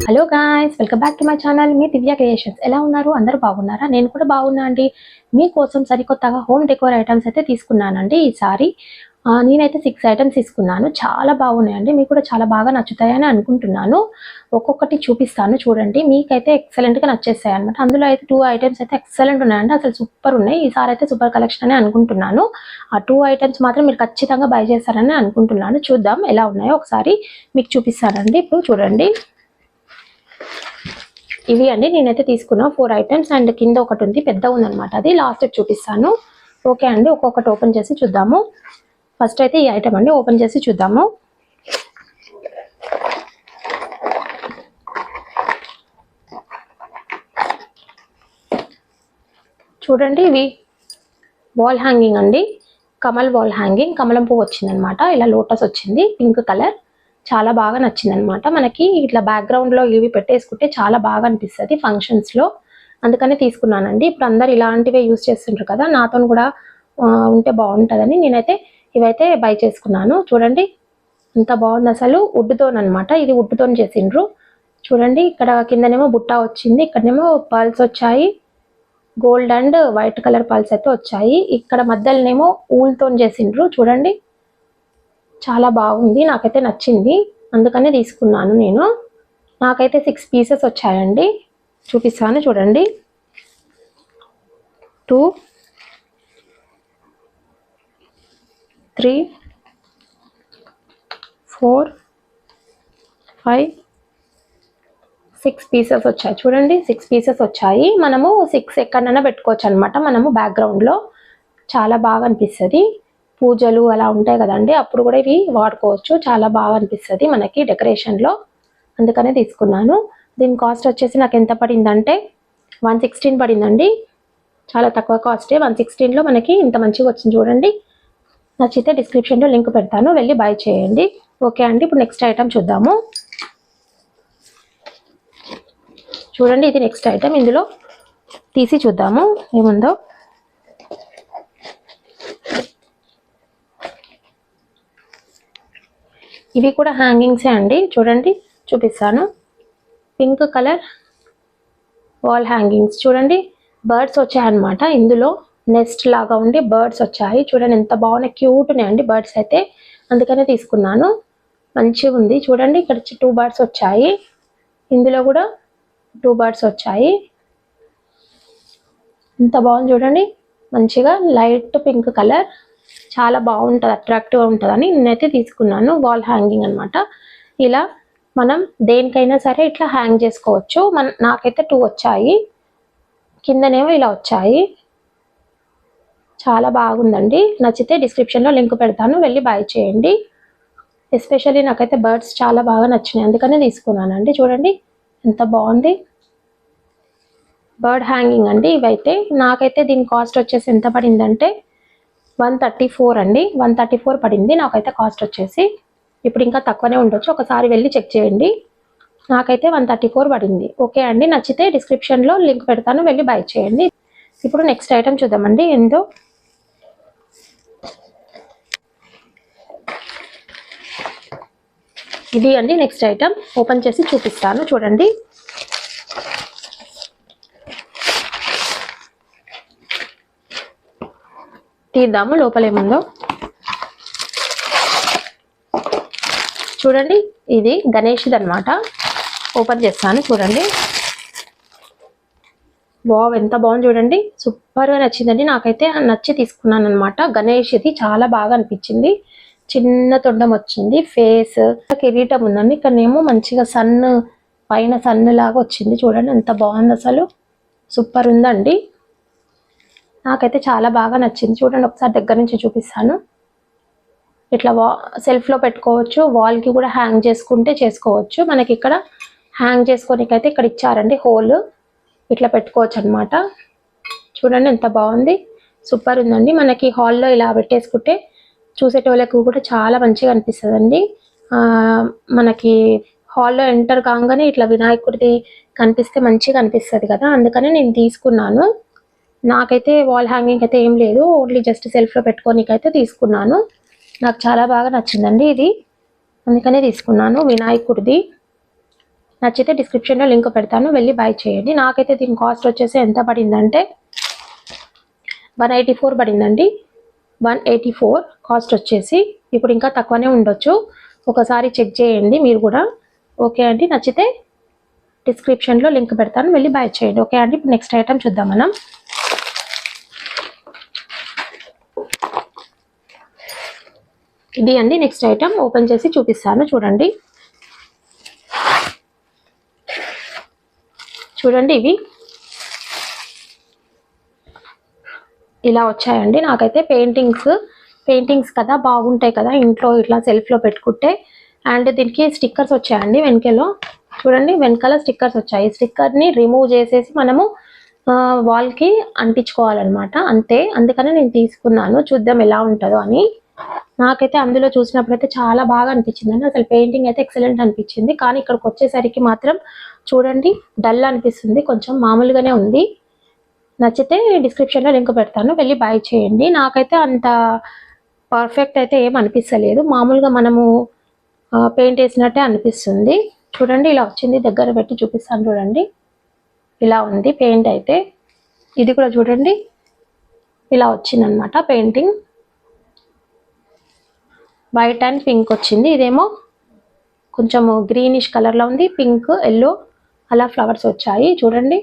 Hello guys, welcome back to my channel. Me Divya creations. ఎలా ఉన్నారు? అందరూ బాగున్నారా? నేను కూడా బాగున్నా అండి. మీకోసం సరికొత్తగా హోమ్ డెకోర్ ఐటమ్స్ అయితే తీసుకున్నానండి. ఈసారి నేనైతే 6 ఐటమ్స్ తీసుకున్నాను. చాలా బాగున్నాయండి. మీకు కూడా చాలా బాగా నచ్చుతాయని అనుకుంటున్నాను. ఒక్కొక్కటి చూపిస్తాను చూడండి. మీకైతే ఎక్సలెంట్గా నచ్చేస్తాయి అనమాట. అందులో అయితే 2 ఐటమ్స్ అయితే ఎక్సలెంట్ ఉన్నాయండి. అసలు సూపర్ ఉన్నాయి. ఈసారి అయితే సూపర్ కలెక్షన్ అని అనుకుంటున్నాను. ఆ 2 ఐటమ్స్ మాత్రం మీరు ఖచ్చితంగా బై చేస్తారని అనుకుంటున్నాను. చూద్దాం ఎలా ఉన్నాయో ఒకసారి మీకు చూపిస్తానండి. ఇప్పుడు చూడండి. ఇవి అండి నేనైతే తీసుకున్నా 4 ఐటమ్స్ అండ్ కింద ఒకటి ఉంది, పెద్దగా ఉందన్నమాట. అది లాస్ట్ చూపిస్తాను. ఓకే అండి, ఒక్కొక్కటి ఓపెన్ చేసి చూద్దాము. ఫస్ట్ అయితే ఈ ఐటమ్ అండి ఓపెన్ చేసి చూద్దాము. చూడండి, ఇవి వాల్ హ్యాంగింగ్ అండి. కమల్ వాల్ హ్యాంగింగ్, కమలం పువ్వు వచ్చిందనమాట. ఇలా లోటస్ వచ్చింది, పింక్ కలర్. చాలా బాగా నచ్చింది అనమాట. మనకి ఇట్లా బ్యాక్గ్రౌండ్లో ఇవి పెట్టేసుకుంటే చాలా బాగా అనిపిస్తుంది ఫంక్షన్స్లో. అందుకనే తీసుకున్నానండి. ఇప్పుడు అందరు ఇలాంటివే యూజ్ చేస్తుంటారు కదా, నాతో కూడా ఉంటే బాగుంటుందని నేనైతే ఇవైతే బై చేసుకున్నాను. చూడండి ఎంత బాగుంది అసలు. వుడ్తోనమాట, ఇది వుడ్తో చేసిండ్రు. చూడండి, ఇక్కడ కిందనేమో బుట్ట వచ్చింది, ఇక్కడనేమో పర్ల్స్ వచ్చాయి. Gold and white colour pearls అయితే వచ్చాయి. ఇక్కడ మధ్యలోనేమో ఊల్తో చేసిండ్రు. చూడండి చాలా బాగుంది, నాకైతే నచ్చింది, అందుకనే తీసుకున్నాను నేను. నాకైతే 6 పీసెస్ వచ్చాయండి. చూపిస్తాను చూడండి. 2 3 4 5 6 పీసెస్ వచ్చాయి. చూడండి 6 పీసెస్ వచ్చాయి. మనము 6 ఎక్కడైనా పెట్టుకోవచ్చు అనమాట. మనము బ్యాక్గ్రౌండ్లో చాలా బాగా అనిపిస్తుంది. పూజలు అలా ఉంటాయి కదండి, అప్పుడు కూడా ఇవి వాడుకోవచ్చు. చాలా బాగా అనిపిస్తుంది మనకి డెకరేషన్లో, అందుకనే తీసుకున్నాను. దీని కాస్ట్ వచ్చేసి నాకు ఎంత పడిందంటే 116 పడిందండి. చాలా తక్కువ కాస్టే. 116లో మనకి ఇంత మంచిగా వచ్చింది. చూడండి, నచ్చితే డిస్క్రిప్షన్లో లింక్ పెడతాను, వెళ్ళి బై చేయండి. ఓకే అండి, ఇప్పుడు నెక్స్ట్ ఐటమ్ చూద్దాము. చూడండి, ఇది నెక్స్ట్ ఐటమ్. ఇందులో తీసి చూద్దాము ఏముందో. ఇవి కూడా హ్యాంగింగ్సే అండి. చూడండి చూపిస్తాను. Pink colour wall hangings. చూడండి బర్డ్స్ వచ్చాయన్నమాట. ఇందులో నెస్ట్ లాగా ఉండి బర్డ్స్ వచ్చాయి. చూడండి ఎంత బాగున్నాయి, క్యూట్ ఉన్నాయండి బర్డ్స్ అయితే, అందుకనే తీసుకున్నాను. మంచిగా ఉంది. చూడండి ఇక్కడ 2 బర్డ్స్ వచ్చాయి. ఇందులో కూడా 2 బర్డ్స్ వచ్చాయి. ఎంత బాగుంది చూడండి, మంచిగా లైట్ పింక్ కలర్. చాలా బాగుంటుంది, అట్రాక్టివ్గా ఉంటుందని నేనైతే తీసుకున్నాను. వాల్ హ్యాంగింగ్ అనమాట. ఇలా మనం దేనికైనా సరే ఇట్లా హ్యాంగ్ చేసుకోవచ్చు. నాకైతే 2 వచ్చాయి, కిందనేమో ఇలా వచ్చాయి. చాలా బాగుందండి. నచ్చితే డిస్క్రిప్షన్లో లింక్ పెడతాను, వెళ్ళి బై చేయండి. ఎస్పెషల్లీ నాకైతే బర్డ్స్ చాలా బాగా నచ్చినాయి, అందుకనే తీసుకున్నానండి. చూడండి ఎంత బాగుంది. బర్డ్ హ్యాంగింగ్ అండి ఇవైతే. నాకైతే దీని కాస్ట్ వచ్చేసి ఎంత పడిందంటే 134 అండి. 134 పడింది నాకైతే కాస్ట్ వచ్చేసి. ఇప్పుడు ఇంకా తక్కువనే ఉండొచ్చు, ఒకసారి వెళ్ళి చెక్ చేయండి. నాకైతే 134 పడింది. ఓకే అండి, నచ్చితే డిస్క్రిప్షన్లో లింక్ పెడతాను, వెళ్ళి బై చేయండి. ఇప్పుడు నెక్స్ట్ ఐటమ్ చూద్దామండి. ఏందో ఇది అండి నెక్స్ట్ ఐటమ్. ఓపెన్ చేసి చూపిస్తాను చూడండి. తీద్దాము లోపల ఏముందో. చూడండి, ఇది గణేష్ది అనమాట. ఓపెన్ చేస్తాను చూడండి. వావ్ ఎంత బాగుంది చూడండి, సూపర్గా నచ్చిందండి. నాకైతే నచ్చి తీసుకున్నాను అనమాట. గణేష్ ఇది చాలా బాగా అనిపించింది. చిన్న తొండం వచ్చింది, ఫేస్, కిరీటం ఉందండి. ఇక్కడనేమో మంచిగా సన్, పైన సన్ లాగా వచ్చింది. చూడండి ఎంత బాగుంది అసలు, సూపర్ ఉందండి. నాకైతే చాలా బాగా నచ్చింది. చూడండి ఒకసారి దగ్గర నుంచి చూపిస్తాను. ఇట్లా సెల్ఫ్లో పెట్టుకోవచ్చు, వాల్కి కూడా హ్యాంగ్ చేసుకుంటే చేసుకోవచ్చు. మనకి ఇక్కడ హ్యాంగ్ చేసుకోనికైతే ఇక్కడ ఇచ్చారండి హోల్, ఇట్లా పెట్టుకోవచ్చు అనమాట. చూడండి ఎంత బాగుంది, సూపర్ ఉందండి. మనకి హాల్లో ఇలా పెట్టేసుకుంటే చూసేటోళ్ళకు కూడా చాలా మంచిగా అనిపిస్తుందండి. మనకి హాల్లో ఎంటర్ కాగానే ఇట్లా వినాయకుడిది కనిపిస్తే మంచిగా అనిపిస్తుంది కదా, అందుకనే నేను తీసుకున్నాను. నాకైతే వాల్ హ్యాంగింగ్ అయితే ఏం లేదు, ఓన్లీ జస్ట్ సెల్ఫ్లో పెట్టుకోనికైతే తీసుకున్నాను. నాకు చాలా బాగా నచ్చిందండి ఇది, అందుకనే తీసుకున్నాను. వినాయకుడిది నచ్చితే డిస్క్రిప్షన్లో లింక్ పెడతాను, వెళ్ళి బై చేయండి. నాకైతే దీని కాస్ట్ వచ్చేసి ఎంత పడిందంటే 184 పడిందండి. 184 కాస్ట్ వచ్చేసి. ఇప్పుడు ఇంకా తక్కువనే ఉండొచ్చు, ఒకసారి చెక్ చేయండి మీరు కూడా. ఓకే అండి, నచ్చితే డిస్క్రిప్షన్లో లింక్ పెడతాను, వెళ్ళి బై చేయండి. ఓకే అండి, ఇప్పుడు నెక్స్ట్ ఐటమ్ చూద్దాం మనం. ఇది అండి నెక్స్ట్ ఐటమ్, ఓపెన్ చేసి చూపిస్తాను చూడండి. చూడండి ఇవి ఇలా వచ్చాయండి. నాకైతే పెయింటింగ్స్ కదా బాగుంటాయి కదా ఇంట్లో ఇట్లా సెల్ఫ్లో పెట్టుకుంటే. అండ్ దీనికి స్టిక్కర్స్ వచ్చాయండి వెనకలో. చూడండి వెనకాల స్టిక్కర్స్ వచ్చాయి. స్టిక్కర్ని రిమూవ్ చేసేసి మనము వాల్కి అంటించుకోవాలన్నమాట, అంతే. అందుకనే నేను తీసుకున్నాను, చూద్దాం ఎలా ఉంటుందో అని. నాకైతే అందులో చూసినప్పుడైతే చాలా బాగా అనిపించింది. అసలు పెయింటింగ్ అయితే ఎక్సలెంట్ అనిపించింది. కానీ ఇక్కడికి వచ్చేసరికి మాత్రం చూడండి డల్ అనిపిస్తుంది, కొంచెం మామూలుగానే ఉంది. నచ్చితే డిస్క్రిప్షన్లో లింక్ పెడతాను, వెళ్ళి బై చేయండి. నాకైతే అంత పర్ఫెక్ట్ అయితే ఏం అనిపిస్తలేదు, మామూలుగా మనము పెయింట్ వేసినట్టే అనిపిస్తుంది. చూడండి ఇలా వచ్చింది, దగ్గర పెట్టి చూపిస్తాను చూడండి. ఇలా ఉంది పెయింట్ అయితే. ఇది కూడా చూడండి ఇలా వచ్చిందనమాట పెయింటింగ్. వైట్ అండ్ పింక్ వచ్చింది, ఇదేమో కొంచెము గ్రీనిష్ కలర్లో ఉంది, పింక్ ఎల్లో అలా ఫ్లవర్స్ వచ్చాయి. చూడండి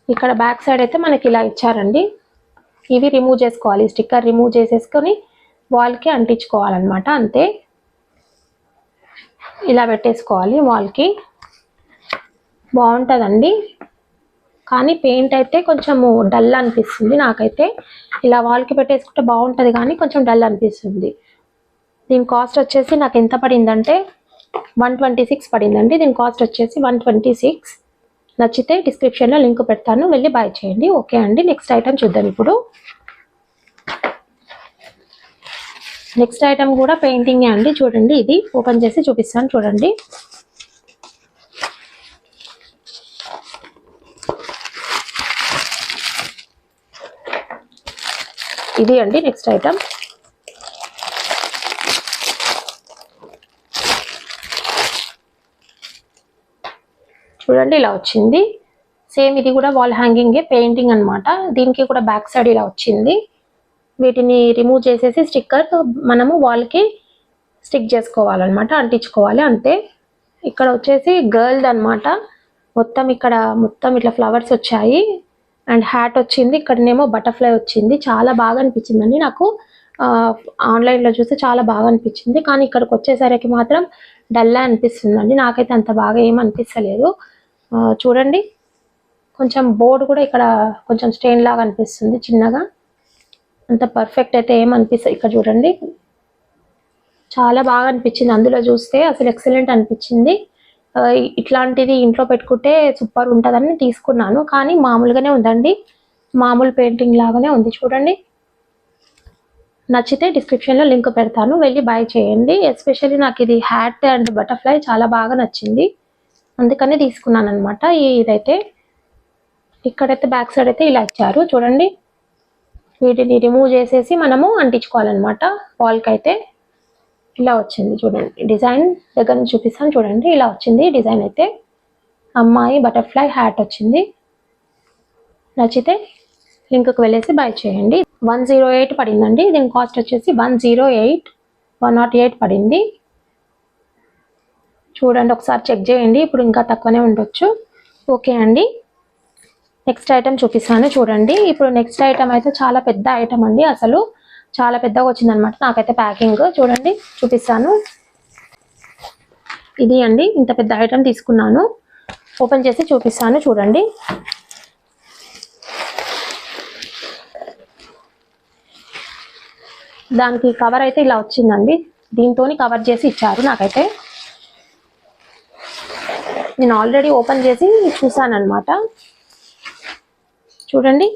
ఇక్కడ బ్యాక్ సైడ్ అయితే మనకి ఇలా ఇచ్చారండి. ఇవి రిమూవ్ చేసుకోవాలి, స్టిక్కర్ రిమూవ్ చేసేసుకొని వాల్కి అంటించుకోవాలన్నమాట, అంతే. ఇలా పెట్టేసుకోవాలి వాల్కి, బాగుంటుందండి. కానీ పెయింట్ అయితే కొంచెము డల్ అనిపిస్తుంది నాకైతే. ఇలా వాల్కి పెట్టేసుకుంటే బాగుంటుంది కానీ కొంచెం డల్ అనిపిస్తుంది. దీని కాస్ట్ వచ్చేసి నాకు ఎంత పడిందంటే 126 పడిందండి. దీని కాస్ట్ వచ్చేసి 126. నచ్చితే డిస్క్రిప్షన్లో లింక్ పెడతాను, వెళ్ళి బై చేయండి. ఓకే అండి, నెక్స్ట్ ఐటమ్ చూద్దాం ఇప్పుడు. నెక్స్ట్ ఐటమ్ కూడా పెయింటింగే అండి. చూడండి ఇది ఓపెన్ చేసి చూపిస్తాను చూడండి. ఇది అండి నెక్స్ట్ ఐటమ్. చూడండి ఇలా వచ్చింది సేమ్. ఇది కూడా వాల్ హ్యాంగింగే, పెయింటింగ్ అనమాట. దీనికి కూడా బ్యాక్ సైడ్ ఇలా వచ్చింది. వీటిని రిమూవ్ చేసేసి స్టిక్కర్ మనము వాల్కి స్టిక్ చేసుకోవాలన్నమాట, అంటించుకోవాలి, అంతే. ఇక్కడ వచ్చేసి గర్ల్ది అనమాట. మొత్తం ఇట్లా ఫ్లవర్స్ వచ్చాయి అండ్ హ్యాట్ వచ్చింది. ఇక్కడనేమో బటర్ఫ్లై వచ్చింది. చాలా బాగా అనిపించిందండి నాకు. ఆన్లైన్లో చూస్తే చాలా బాగా అనిపించింది, కానీ ఇక్కడికి వచ్చేసరికి మాత్రం డల్లా అనిపిస్తుందండి. నాకైతే అంత బాగా ఏం అనిపిస్తలేదు. చూడండి కొంచెం బోర్డు కూడా ఇక్కడ కొంచెం స్టెయిన్ లాగా అనిపిస్తుంది చిన్నగా. అంత పర్ఫెక్ట్ అయితే ఏం అనిపిస్తుంది. ఇక్కడ చూడండి చాలా బాగా అనిపించింది అందులో చూస్తే, అసలు ఎక్సలెంట్ అనిపించింది. ఇట్లాంటిది ఇంట్లో పెట్టుకుంటే సూపర్ ఉంటుందని తీసుకున్నాను, కానీ మామూలుగానే ఉందండి, మామూలు పెయింటింగ్ లాగానే ఉంది. చూడండి నచ్చితే డిస్క్రిప్షన్లో లింక్ పెడతాను, వెళ్ళి బై చేయండి. ఎస్పెషల్లీ నాకు ఇది హ్యాట్ అండ్ బటర్ఫ్లై చాలా బాగా నచ్చింది, అందుకనే తీసుకున్నాను అనమాట. ఇదైతే ఇక్కడైతే బ్యాక్ సైడ్ అయితే ఇలా ఇచ్చారు చూడండి. వీటిని రిమూవ్ చేసేసి మనము అంటించుకోవాలన్నమాట వాల్కి. అయితే ఇలా వచ్చింది చూడండి డిజైన్. దగ్గర నుంచి చూపిస్తాను చూడండి. ఇలా వచ్చింది డిజైన్ అయితే. అమ్మాయి బటర్ఫ్లై హ్యాట్ వచ్చింది. నచ్చితే లింక్కి వెళ్ళేసి బై చేయండి. 108 పడిందండి. దీని కాస్ట్ వచ్చేసి 108 పడింది. చూడండి ఒకసారి చెక్ చేయండి, ఇప్పుడు ఇంకా తక్కువనే ఉండొచ్చు. ఓకే అండి, నెక్స్ట్ ఐటమ్ చూపిస్తాను చూడండి. ఇప్పుడు నెక్స్ట్ ఐటమ్ అయితే చాలా పెద్ద ఐటమ్ అండి, అసలు చాలా పెద్దగా వచ్చిందనమాట నాకైతే ప్యాకింగ్. చూడండి చూపిస్తాను. ఇది అండి ఇంత పెద్ద ఐటమ్ తీసుకున్నాను, ఓపెన్ చేసి చూపిస్తాను చూడండి. దానికి కవర్ అయితే ఇలా వచ్చిందండి, దీంతో కవర్ చేసి ఇచ్చారు నాకైతే. నేను ఆల్రెడీ ఓపెన్ చేసి చూసాను అనమాట. చూడండి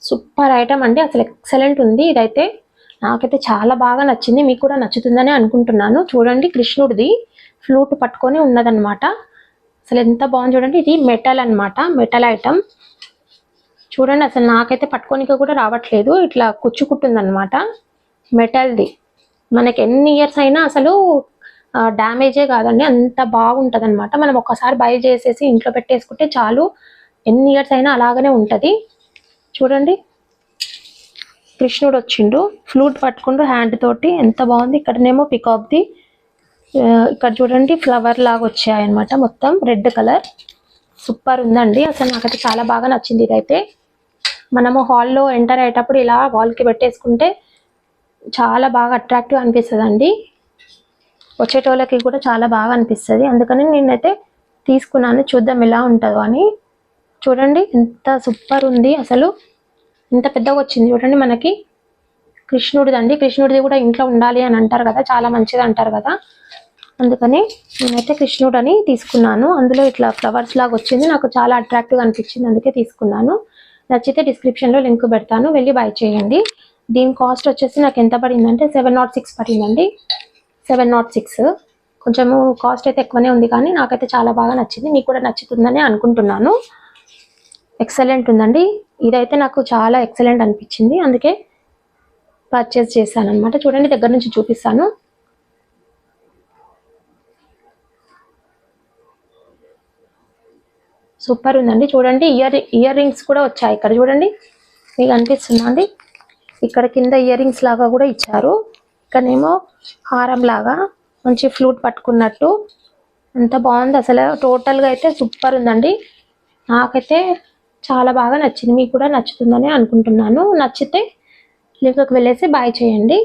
సూపర్ ఐటమ్ అండి, అసలు ఎక్సలెంట్ ఉంది. ఇదైతే నాకైతే చాలా బాగా నచ్చింది, మీకు కూడా నచ్చుతుందని అనుకుంటున్నాను. చూడండి కృష్ణుడిది ఫ్లూట్ పట్టుకొని ఉన్నదనమాట, అసలు ఎంత బాగుంది చూడండి. ఇది మెటల్ అనమాట, మెటల్ ఐటమ్. చూడండి అసలు నాకైతే పట్టుకోనికి కూడా రావట్లేదు, ఇట్లా కుచ్చుకుంటుంది అనమాట. మెటల్ది మనకి ఎన్ని ఇయర్స్ అయినా అసలు డ్యామేజే కాదండి, అంత బాగుంటుంది అనమాట. మనం ఒక్కసారి బై చేసేసి ఇంట్లో పెట్టేసుకుంటే చాలు, ఎన్ని ఇయర్స్ అయినా అలాగనే ఉంటుంది. చూడండి కృష్ణుడు వచ్చిండు, ఫ్లూట్ పట్టుకుంటూ హ్యాండ్ తోటి, ఎంత బాగుంది. ఇక్కడనేమో పికాక్ది, ఇక్కడ చూడండి ఫ్లవర్ లాగా వచ్చాయి అనమాట, మొత్తం రెడ్ కలర్. సూపర్ ఉందండి, అసలు నాకైతే చాలా బాగా నచ్చింది. ఇదైతే మనము హాల్లో ఎంటర్ అయ్యేటప్పుడు ఇలా వాల్కి పెట్టేసుకుంటే చాలా బాగా అట్రాక్టివ్ అనిపిస్తుంది అండి, వచ్చేటోళ్ళకి కూడా చాలా బాగా అనిపిస్తుంది. అందుకని నేనైతే తీసుకున్నాను, చూద్దాం ఎలా ఉంటుందో అని. చూడండి ఎంత సూపర్ ఉంది, అసలు ఇంత పెద్దగా వచ్చింది. చూడండి మనకి కృష్ణుడిది అండి, కృష్ణుడిది కూడా ఇంట్లో ఉండాలి అని అంటారు కదా, చాలా మంచిది అంటారు కదా, అందుకని నేనైతే కృష్ణుడు అని తీసుకున్నాను. అందులో ఇట్లా ఫ్లవర్స్ లాగా వచ్చింది, నాకు చాలా అట్రాక్టివ్గా అనిపించింది, అందుకే తీసుకున్నాను. నచ్చితే డిస్క్రిప్షన్లో లింక్ పెడతాను, వెళ్ళి బై చేయండి. దీని కాస్ట్ వచ్చేసి నాకు ఎంత పడిందంటే 706 పడిందండి, 706. కొంచెము కాస్ట్ అయితే ఎక్కువనే ఉంది, కానీ నాకైతే చాలా బాగా నచ్చింది. మీకు కూడా నచ్చుతుందని అనుకుంటున్నాను. ఎక్సలెంట్ ఉందండి, ఇదైతే నాకు చాలా ఎక్సలెంట్ అనిపించింది, అందుకే పర్చేస్ చేశాను అనమాట. చూడండి దగ్గర నుంచి చూపిస్తాను. సూపర్ ఉందండి. చూడండి ఇయర్ రింగ్స్ కూడా వచ్చాయి ఇక్కడ, చూడండి మీకు అనిపిస్తుందా అండి, ఇక్కడ కింద ఇయర్ రింగ్స్ లాగా కూడా ఇచ్చారు, ఇక్కడనేమో హారం లాగా మంచి ఫ్లూట్ పట్టుకున్నట్టు, ఎంత బాగుంది అసలు. టోటల్గా అయితే సూపర్ ఉందండి, నాకైతే చాలా బాగా నచ్చింది. మీకు కూడా నచ్చుతుందని అనుకుంటున్నాను. నచ్చితే లింక్కి వెళ్ళేసి బై చేయండి.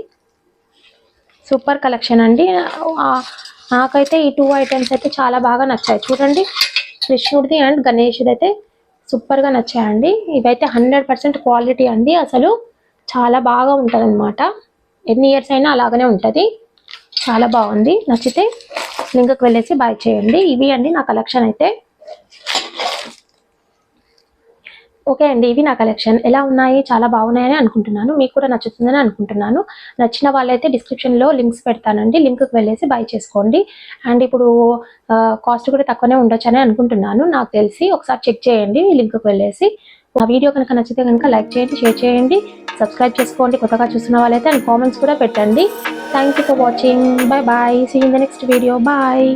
సూపర్ కలెక్షన్ అండి. నాకైతే ఈ 2 ఐటమ్స్ అయితే చాలా బాగా నచ్చాయి. చూడండి కృష్ణుడిది అండ్ గణేష్ది అయితే సూపర్గా నచ్చాయండి. ఇవైతే 100% క్వాలిటీ అండి, అసలు చాలా బాగా ఉంటుంది అనమాట, ఎన్ని ఇయర్స్ అయినా అలాగనే ఉంటుంది. చాలా బాగుంది, నచ్చితే లింక్కి వెళ్ళేసి బై చేయండి. ఇవి అండి నా కలెక్షన్ అయితే. ఓకే అండి, ఇవి నా కలెక్షన్. ఎలా ఉన్నాయి, చాలా బాగున్నాయని అనుకుంటున్నాను, మీకు కూడా నచ్చుతుందని అనుకుంటున్నాను. నచ్చిన వాళ్ళైతే డిస్క్రిప్షన్లో లింక్స్ పెడతానండి, లింక్కి వెళ్ళేసి బై చేసుకోండి. అండ్ ఇప్పుడు కాస్ట్ కూడా తక్కువనే ఉండొచ్చని అనుకుంటున్నాను, నాకు తెలిసి. ఒకసారి చెక్ చేయండి లింక్కి వెళ్ళేసి. ఆ వీడియో కనుక నచ్చితే కనుక లైక్ చేయండి, షేర్ చేయండి, సబ్స్క్రైబ్ చేసుకోండి కొత్తగా చూస్తున్న వాళ్ళైతే, అండ్ కామెంట్స్ కూడా పెట్టండి. Thank you for watching. Bye bye, see in the next video. Bye.